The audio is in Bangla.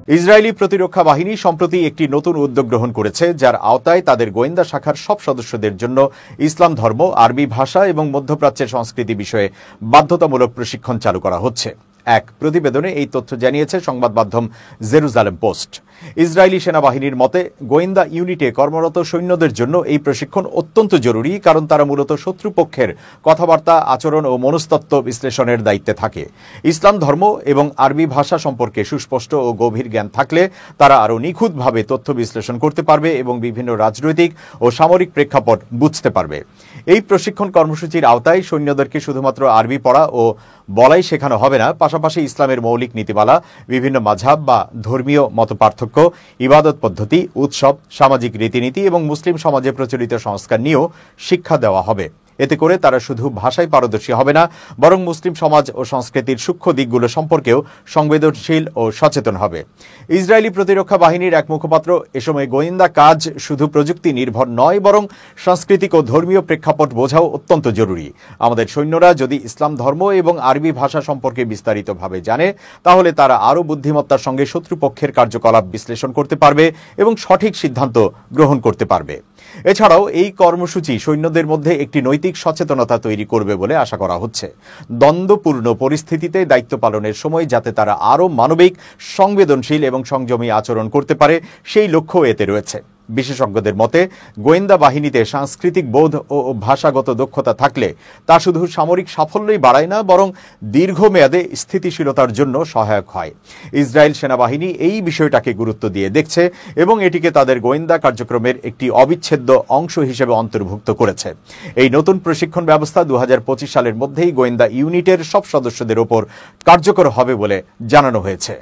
ইসরায়েলি প্রতিরক্ষা বাহিনী সম্প্রতি একটি নতুন উদ্যোগ গ্রহণ করেছে, যার আওতায় তাদের গোয়েন্দা শাখার সব সদস্যদের জন্য ইসলাম ধর্ম, আরবি ভাষা এবং মধ্যপ্রাচ্যের সংস্কৃতি বিষয়ে বাধ্যতামূলক প্রশিক্ষণ চালু করা হচ্ছে। এক প্রতিবেদনে এই তথ্য জানিয়েছে সংবাদ মাধ্যম জেরুজালেম পোস্ট। ইসরায়েলি সেনাবাহিনীর মতে, গোয়েন্দা ইউনিটে কর্মরত সৈন্যদের জন্য এই প্রশিক্ষণ অত্যন্ত জরুরি, কারণ তারা মূলত শত্রুপক্ষের কথাবার্তা, আচরণ ও মনস্তত্ত্ব বিশ্লেষণের দায়িত্বে থাকে। ইসলাম ধর্ম এবং আরবি ভাষা সম্পর্কে সুস্পষ্ট ও গভীর জ্ঞান থাকলে তারা আরও নিখুঁতভাবে তথ্য বিশ্লেষণ করতে পারবে এবং বিভিন্ন রাজনৈতিক ও সামরিক প্রেক্ষাপট বুঝতে পারবে। এই প্রশিক্ষণ কর্মসূচির আওতায় সৈন্যদেরকে শুধুমাত্র আরবি পড়া ও বলাই শেখানো হবে না, পাশাপাশি ইসলামের মৌলিক নীতিমালা, বিভিন্ন মাযহাব বা ধর্মীয় মতপার্থক্য, ইবাদত পদ্ধতি, উৎসব, সামাজিক রীতিনীতি এবং মুসলিম সমাজে প্রচলিত সংস্কার নিয়েও শিক্ষা দেওয়া হবে। এতে করে তারা শুধু ভাষায় পারদর্শী হবে না, বরং মুসলিম সমাজ ও সংস্কৃতির সূক্ষ্ম দিকগুলো সম্পর্কেও সংবেদনশীল ও সচেতন হবে। ইসরায়েলি প্রতিরক্ষা বাহিনীর এক মুখপাত্র, এ সময় গোয়েন্দা কাজ শুধু প্রযুক্তি নির্ভর নয়, বরং সাংস্কৃতিক ও ধর্মীয় প্রেক্ষাপট বোঝাও অত্যন্ত জরুরি। আমাদের সৈন্যরা যদি ইসলাম ধর্ম এবং আরবি ভাষা সম্পর্কে বিস্তারিতভাবে জানে, তাহলে তারা আরও বুদ্ধিমত্তার সঙ্গে শত্রুপক্ষের কার্যকলাপ বিশ্লেষণ করতে পারবে এবং সঠিক সিদ্ধান্ত গ্রহণ করতে পারবে। এছাড়াও এই কর্মসূচি সৈন্যদের মধ্যে একটি নৈতিক সচেতনতা তৈরি করবে বলে আশা করা হচ্ছে। দ্বন্দ্বপূর্ণ পরিস্থিতিতে দায়িত্ব পালনের সময় যাতে তারা আরও মানবিক, সংবেদনশীল এবং সংযমী আচরণ করতে পারে, সেই লক্ষ্য এতে রয়েছে। বিশেষজ্ঞদের মতে, গোয়েন্দা বাহিনীতে সাংস্কৃতিক বোধ ও ভাষাগত দক্ষতা থাকলে তা শুধু সামরিক সাফল্যই বাড়ায় না, বরং দীর্ঘমেয়াদে স্থিতিশীলতার জন্য সহায়ক হয়। ইসরায়েল সেনাবাহিনী এই বিষয়টাকে গুরুত্ব দিয়ে দেখছে এবং এটিকে তাদের গোয়েন্দা কার্যক্রমের একটি অবিচ্ছেদ্য অংশ হিসেবে অন্তর্ভুক্ত করেছে। এই নতুন প্রশিক্ষণ ব্যবস্থা 2025 সালের মধ্যেই গোয়েন্দা ইউনিটের সব সদস্যদের ওপর কার্যকর হবে বলে জানানো হয়েছে।